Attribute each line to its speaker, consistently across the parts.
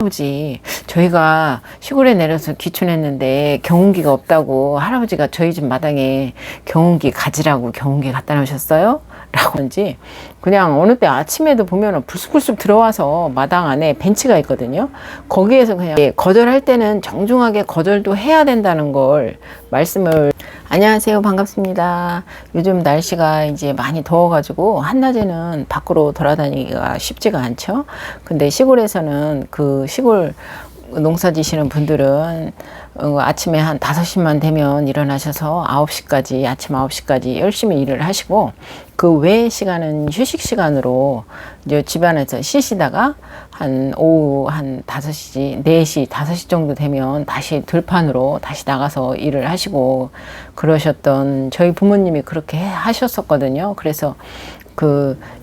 Speaker 1: 할아버지, 저희가 시골에 내려서 귀촌했는데 경운기가 없다고 할아버지가 저희 집 마당에 경운기 가지라고 경운기 갖다 놓으셨어요? 라고 하는지, 그냥 어느 때 아침에도 보면 불쑥불쑥 들어와서 마당 안에 벤치가 있거든요. 거기에서 그냥 거절할 때는 정중하게 거절도 해야 된다는 걸 말씀을. 안녕하세요, 반갑습니다. 요즘 날씨가 이제 많이 더워가지고 한낮에는 밖으로 돌아다니기가 쉽지가 않죠. 근데 시골에서는 그 시골 농사 지시는 분들은 아침에 한 5시만 되면 일어나셔서 9시까지, 아침 9시까지 열심히 일을 하시고, 그 외의 시간은 휴식 시간으로 이제 집안에서 쉬시다가 한 오후 한 5시, 4시, 5시 정도 되면 다시 들판으로 다시 나가서 일을 하시고 그러셨던 저희 부모님이 그렇게 하셨었거든요. 그래서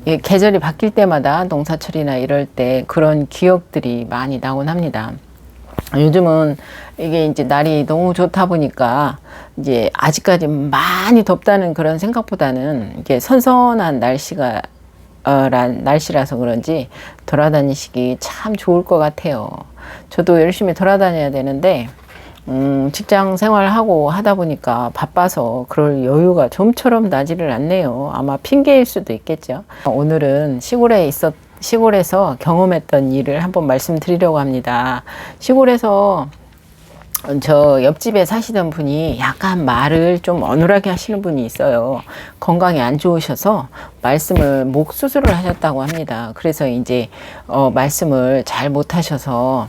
Speaker 1: 계절이 바뀔 때마다 농사철이나 이럴 때 그런 기억들이 많이 나곤 합니다. 요즘은 이게 이제 날이 너무 좋다 보니까 이제 아직까지 많이 덥다는 그런 생각보다는 이게 선선한 날씨라서 그런지 돌아다니시기 참 좋을 것 같아요. 저도 열심히 돌아다녀야 되는데 직장 생활하고 하다 보니까 바빠서 그럴 여유가 좀처럼 나지를 않네요. 아마 핑계일 수도 있겠죠. 오늘은 시골에서 경험했던 일을 한번 말씀드리려고 합니다. 시골에서 저 옆집에 사시던 분이 약간 말을 좀 어눌하게 하시는 분이 있어요. 건강이 안 좋으셔서 목 수술을 하셨다고 합니다. 그래서 이제 말씀을 잘 못 하셔서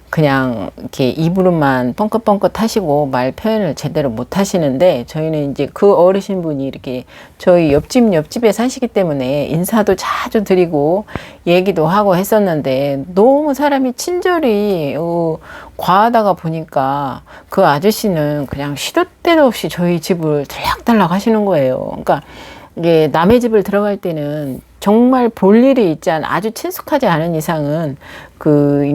Speaker 1: 그냥 이렇게 입으로만 뻥긋뻥긋 하시고 말 표현을 제대로 못 하시는데, 저희는 이제 그 어르신 분이 이렇게 저희 옆집에 사시기 때문에 인사도 자주 드리고 얘기도 하고 했었는데, 너무 사람이 친절이 과하다가 보니까 그 아저씨는 그냥 시도 때도 없이 저희 집을 들락달락 하시는 거예요. 그러니까 이게 남의 집을 들어갈 때는 정말 볼 일이 있지 아주 친숙하지 않은 이상은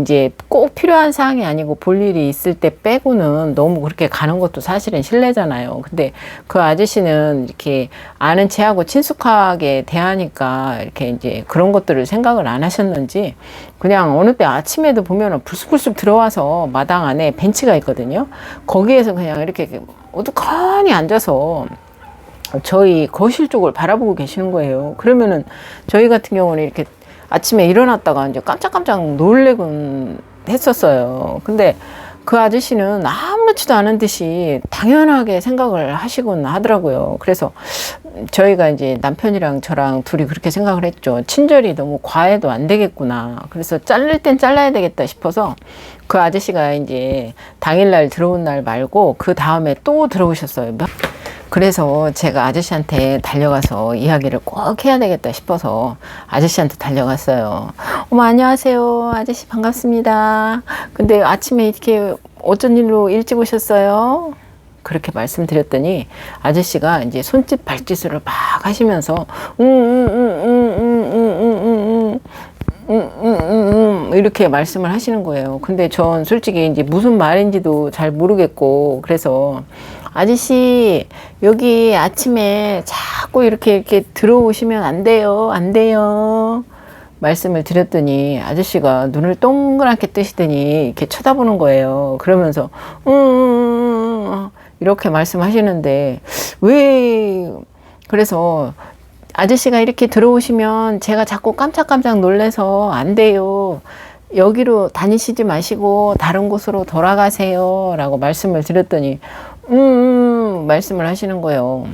Speaker 1: 이제 꼭 필요한 사항이 아니고 볼 일이 있을 때 빼고는 너무 그렇게 가는 것도 사실은 실례잖아요. 근데 그 아저씨는 이렇게 아는 체하고 친숙하게 대하니까 이렇게 이제 그런 것들을 생각을 안 하셨는지, 그냥 어느 때 아침에도 보면 불쑥불쑥 들어와서 마당 안에 벤치가 있거든요. 거기에서 그냥 이렇게 어둑하니 앉아서 저희 거실 쪽을 바라보고 계시는 거예요. 그러면은 저희 같은 경우는 이렇게 아침에 일어났다가 이제 깜짝깜짝 놀래곤 했었어요. 근데 그 아저씨는 아무렇지도 않은 듯이 당연하게 생각을 하시곤 하더라고요. 그래서 저희가 이제 남편이랑 저랑 둘이 그렇게 생각을 했죠. 친절이 너무 과해도 안 되겠구나. 그래서 자를 땐 잘라야 되겠다 싶어서 그 아저씨가 이제 당일날 들어온 날 말고 그 다음에 또 들어오셨어요. 그래서 제가 아저씨한테 달려가서 이야기를 꼭 해야 되겠다 싶어서 아저씨한테 달려갔어요. 어머, 안녕하세요. 아저씨 반갑습니다. 근데 아침에 이렇게 어쩐 일로 일찍 오셨어요? 그렇게 말씀드렸더니 아저씨가 이제 손짓 발짓을 막 하시면서 이렇게 말씀을 하시는 거예요. 근데 전 솔직히 이제 무슨 말인지도 잘 모르겠고, 그래서 아저씨 여기 아침에 자꾸 이렇게 들어오시면 안 돼요, 안 돼요 말씀을 드렸더니 아저씨가 눈을 동그랗게 뜨시더니 이렇게 쳐다보는 거예요. 그러면서 이렇게 말씀하시는데, 그래서 아저씨가 이렇게 들어오시면 제가 자꾸 깜짝깜짝 놀래서 안 돼요, 여기로 다니시지 마시고 다른 곳으로 돌아가세요 라고 말씀을 드렸더니 말씀을 하시는 거예요.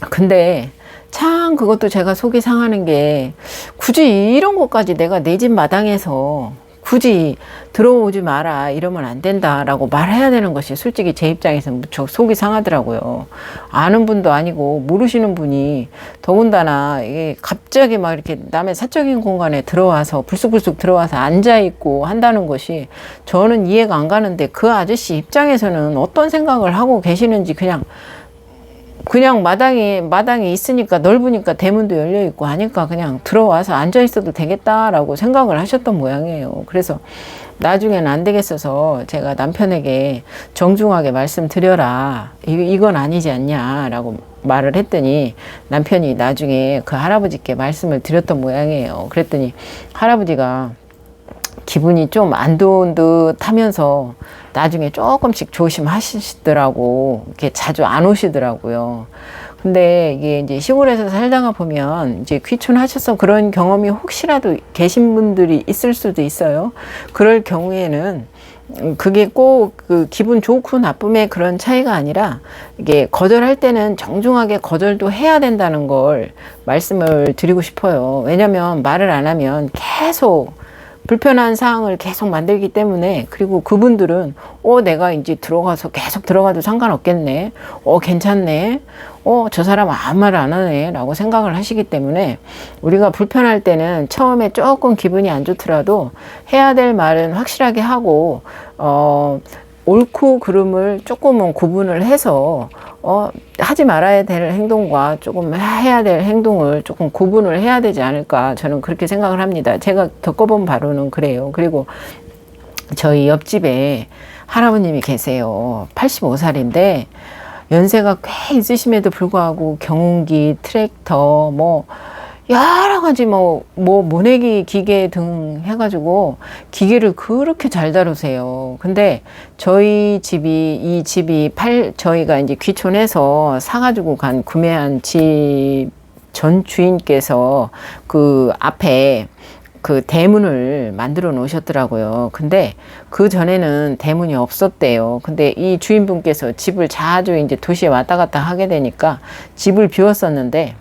Speaker 1: 근데 참 그것도 제가 속이 상하는 게, 굳이 이런 것까지 내가 내 집 마당에서 굳이 들어오지 마라 이러면 안 된다라고 말해야 되는 것이 솔직히 제 입장에서 무척 속이 상하더라고요. 아는 분도 아니고 모르시는 분이 더군다나 이게 갑자기 막 이렇게 남의 사적인 공간에 들어와서 불쑥불쑥 들어와서 앉아있고 한다는 것이 저는 이해가 안 가는데, 그 아저씨 입장에서는 어떤 생각을 하고 계시는지, 그냥 마당이 있으니까 넓으니까 대문도 열려 있고 하니까 그냥 들어와서 앉아 있어도 되겠다라고 생각을 하셨던 모양이에요. 그래서 나중에는 안 되겠어서 제가 남편에게 정중하게 말씀드려라, 이건 아니지 않냐라고 말을 했더니 남편이 나중에 그 할아버지께 말씀을 드렸던 모양이에요. 그랬더니 할아버지가 기분이 좀 안 좋은 듯 하면서 나중에 조금씩 조심하시더라고. 이렇게 자주 안 오시더라고요. 근데 이게 이제 시골에서 살다가 보면 이제 귀촌하셔서 그런 경험이 혹시라도 계신 분들이 있을 수도 있어요. 그럴 경우에는 그게 꼭 그 기분 좋고 나쁨의 그런 차이가 아니라 이게 거절할 때는 정중하게 거절도 해야 된다는 걸 말씀을 드리고 싶어요. 왜냐면 말을 안 하면 계속 불편한 상황을 계속 만들기 때문에. 그리고 그분들은 내가 이제 들어가서 계속 들어가도 상관없겠네, 괜찮네, 저 사람 아무 말 안 하네 라고 생각을 하시기 때문에 우리가 불편할 때는 처음에 조금 기분이 안 좋더라도 해야 될 말은 확실하게 하고 옳고 그름을 조금은 구분을 해서 하지 말아야 될 행동과 조금 해야 될 행동을 조금 구분을 해야 되지 않을까, 저는 그렇게 생각을 합니다. 제가 겪어본 바로는 그래요. 그리고 저희 옆집에 할아버님이 계세요. 85살인데 연세가 꽤 있으심에도 불구하고 경운기, 트랙터, 여러 가지 모내기 기계 등 해가지고 기계를 그렇게 잘 다루세요. 근데 저희 집이, 이 집이 저희가 이제 귀촌해서 사가지고 구매한 집 전 주인께서 그 앞에 그 대문을 만들어 놓으셨더라고요. 근데 그 전에는 대문이 없었대요. 근데 이 주인분께서 집을 자주 이제 도시에 왔다 갔다 하게 되니까 집을 비웠었는데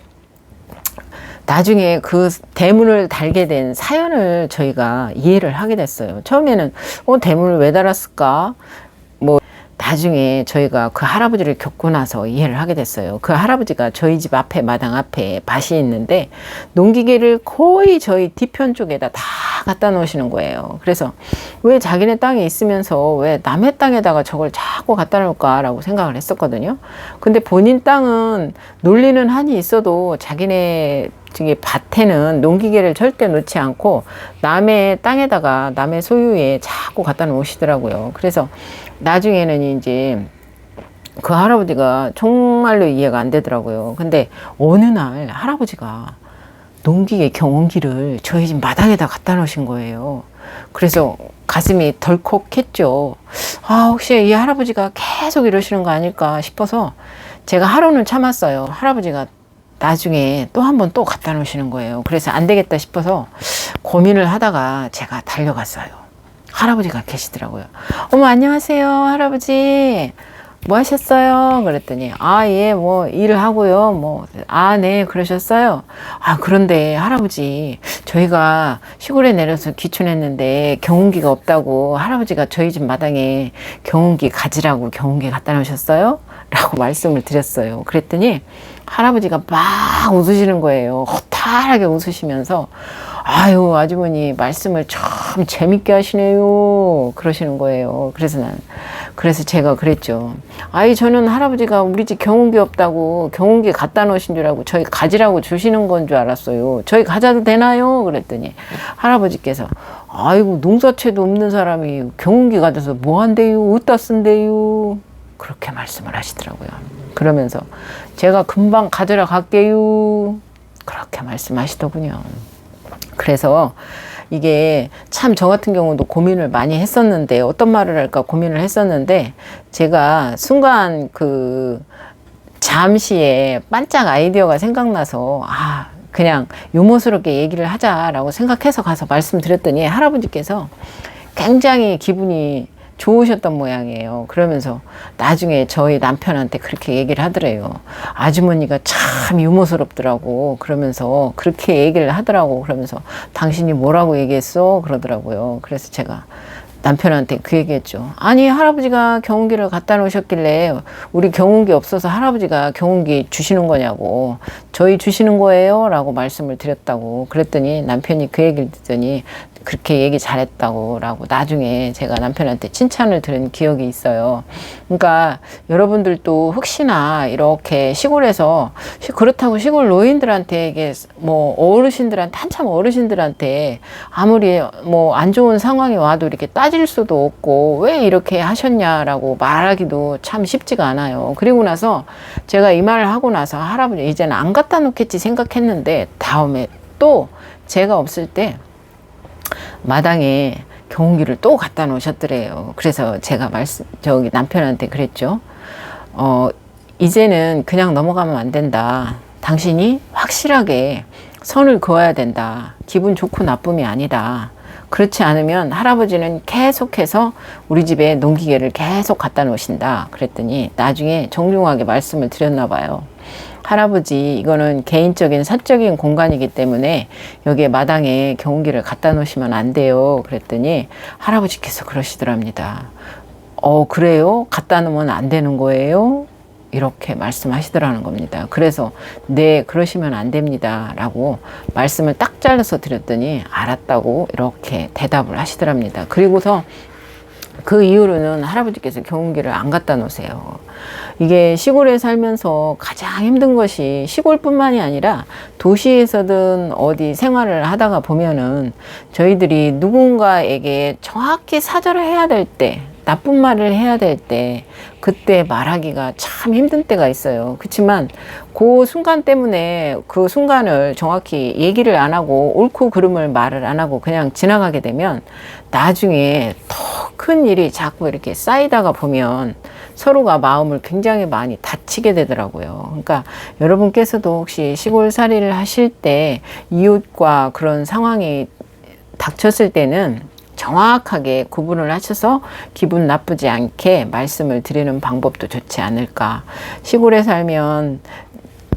Speaker 1: 나중에 그 대문을 달게 된 사연을 저희가 이해를 하게 됐어요. 처음에는 대문을 왜 달았을까? 나중에 저희가 그 할아버지를 겪고 나서 이해를 하게 됐어요. 그 할아버지가 저희 집 앞에, 마당 앞에 밭이 있는데 농기계를 거의 저희 뒤편 쪽에다 다 갖다 놓으시는 거예요. 그래서 왜 자기네 땅에 있으면서 왜 남의 땅에다가 저걸 자꾸 갖다 놓을까라고 생각을 했었거든요. 근데 본인 땅은 놀리는 한이 있어도 자기네 밭에는 농기계를 절대 놓지 않고 남의 땅에다가, 남의 소유에 자꾸 갖다 놓으시더라고요. 그래서 나중에는 이제 그 할아버지가 정말로 이해가 안 되더라고요. 근데 어느 날 할아버지가 농기계, 경운기를 저희 집 마당에다 갖다 놓으신 거예요. 그래서 가슴이 덜컥했죠. 혹시 이 할아버지가 계속 이러시는 거 아닐까 싶어서 제가 하루는 참았어요. 할아버지가 나중에 또 한 번 또 갖다 놓으시는 거예요. 그래서 안 되겠다 싶어서 고민을 하다가 제가 달려갔어요. 할아버지가 계시더라고요. 어머, 안녕하세요, 할아버지. 뭐 하셨어요? 그랬더니, 예, 일을 하고요. 네, 그러셨어요. 그런데 할아버지, 저희가 시골에 내려서 귀촌했는데 경운기가 없다고 할아버지가 저희 집 마당에 경운기 가지라고 경운기 갖다 놓으셨어요? 라고 말씀을 드렸어요. 그랬더니 할아버지가 막 웃으시는 거예요. 허탈하게 웃으시면서, 아유, 아주머니 말씀을 참 재밌게 하시네요, 그러시는 거예요. 그래서 제가 그랬죠. 저는 할아버지가 우리 집 경운기 없다고 경운기 갖다 놓으신 줄 알고 저희 가지라고 주시는 건 줄 알았어요. 저희 가져도 되나요? 그랬더니 할아버지께서, 아이고, 농사채도 없는 사람이 경운기 가져서 뭐 한대요? 어디다 쓴대요? 그렇게 말씀을 하시더라고요. 그러면서 제가 금방 가져라 갈게요, 그렇게 말씀하시더군요. 그래서 이게 참 저 같은 경우도 고민을 많이 했었는데, 어떤 말을 할까 고민을 했었는데, 제가 순간 잠시에 반짝 아이디어가 생각나서 그냥 유머스럽게 얘기를 하자라고 생각해서 가서 말씀드렸더니 할아버지께서 굉장히 기분이 좋으셨던 모양이에요. 그러면서 나중에 저희 남편한테 그렇게 얘기를 하더래요. 아주머니가 참 유머스럽더라고. 그러면서 그렇게 얘기를 하더라고. 그러면서 당신이 뭐라고 얘기했어? 그러더라고요. 그래서 제가 남편한테 그 얘기했죠. 아니, 할아버지가 경운기를 갖다 놓으셨길래 우리 경운기 없어서 할아버지가 경운기 주시는 거냐고, 저희 주시는 거예요 라고 말씀을 드렸다고. 그랬더니 남편이 그 얘기를 듣더니 그렇게 얘기 잘했다고 라고 나중에 제가 남편한테 칭찬을 들은 기억이 있어요. 그러니까 여러분들도 혹시나 이렇게 시골에서, 그렇다고 시골 노인들한테, 이게 어르신들한테, 한참 어르신들한테 아무리 안 좋은 상황이 와도 이렇게 따질 수도 없고 왜 이렇게 하셨냐라고 말하기도 참 쉽지가 않아요. 그리고 나서 제가 이 말을 하고 나서 할아버지 이제는 안 갖다 놓겠지 생각했는데, 다음에 또 제가 없을 때 마당에 경운기를 또 갖다 놓으셨더래요. 그래서 제가 남편한테 그랬죠. 이제는 그냥 넘어가면 안 된다. 당신이 확실하게 선을 그어야 된다. 기분 좋고 나쁨이 아니다. 그렇지 않으면 할아버지는 계속해서 우리 집에 농기계를 계속 갖다 놓으신다. 그랬더니 나중에 정중하게 말씀을 드렸나 봐요. 할아버지, 이거는 개인적인 사적인 공간이기 때문에 여기에 마당에 경운기를 갖다 놓으시면 안 돼요. 그랬더니 할아버지께서 그러시더랍니다. 그래요? 갖다 놓으면 안 되는 거예요? 이렇게 말씀하시더라는 겁니다. 그래서 네, 그러시면 안 됩니다 라고 말씀을 딱 잘라서 드렸더니 알았다고 이렇게 대답을 하시더랍니다. 그리고서 그 이후로는 할아버지께서 경운기를 안 갖다 놓으세요. 이게 시골에 살면서 가장 힘든 것이, 시골뿐만이 아니라 도시에서든 어디 생활을 하다가 보면은 저희들이 누군가에게 정확히 사절을 해야 될 때, 나쁜 말을 해야 될 때, 그때 말하기가 참 힘든 때가 있어요. 그렇지만 그 순간 때문에 그 순간을 정확히 얘기를 안 하고 옳고 그름을 말을 안 하고 그냥 지나가게 되면 나중에 더 큰 일이 자꾸 이렇게 쌓이다가 보면 서로가 마음을 굉장히 많이 다치게 되더라고요. 그러니까 여러분께서도 혹시 시골살이를 하실 때 이웃과 그런 상황이 닥쳤을 때는 정확하게 구분을 하셔서 기분 나쁘지 않게 말씀을 드리는 방법도 좋지 않을까. 시골에 살면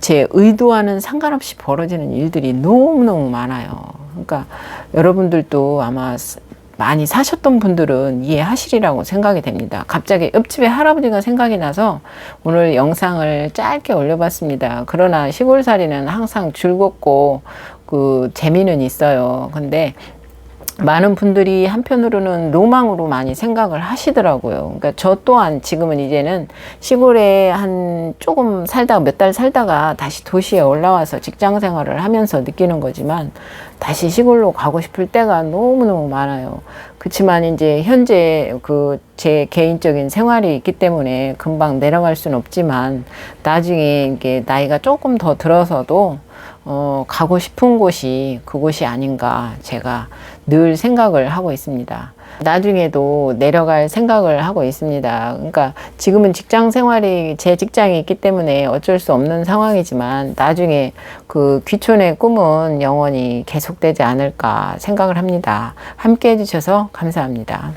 Speaker 1: 제 의도와는 상관없이 벌어지는 일들이 너무너무 많아요. 그러니까 여러분들도 아마 많이 사셨던 분들은 이해하시리라고 생각이 됩니다. 갑자기 옆집에 할아버지가 생각이 나서 오늘 영상을 짧게 올려봤습니다. 그러나 시골살이는 항상 즐겁고 그 재미는 있어요. 근데 많은 분들이 한편으로는 로망으로 많이 생각을 하시더라고요. 그러니까 저 또한 지금은 이제는 시골에 한 조금 살다가 몇 달 살다가 다시 도시에 올라와서 직장 생활을 하면서 느끼는 거지만 다시 시골로 가고 싶을 때가 너무너무 많아요. 그렇지만 이제 현재 제 개인적인 생활이 있기 때문에 금방 내려갈 수는 없지만 나중에 이게 나이가 조금 더 들어서도 가고 싶은 곳이 그곳이 아닌가 제가 늘 생각을 하고 있습니다. 나중에도 내려갈 생각을 하고 있습니다. 그러니까 지금은 직장 생활이 제 직장이 있기 때문에 어쩔 수 없는 상황이지만 나중에 그 귀촌의 꿈은 영원히 계속되지 않을까 생각을 합니다. 함께 해주셔서 감사합니다.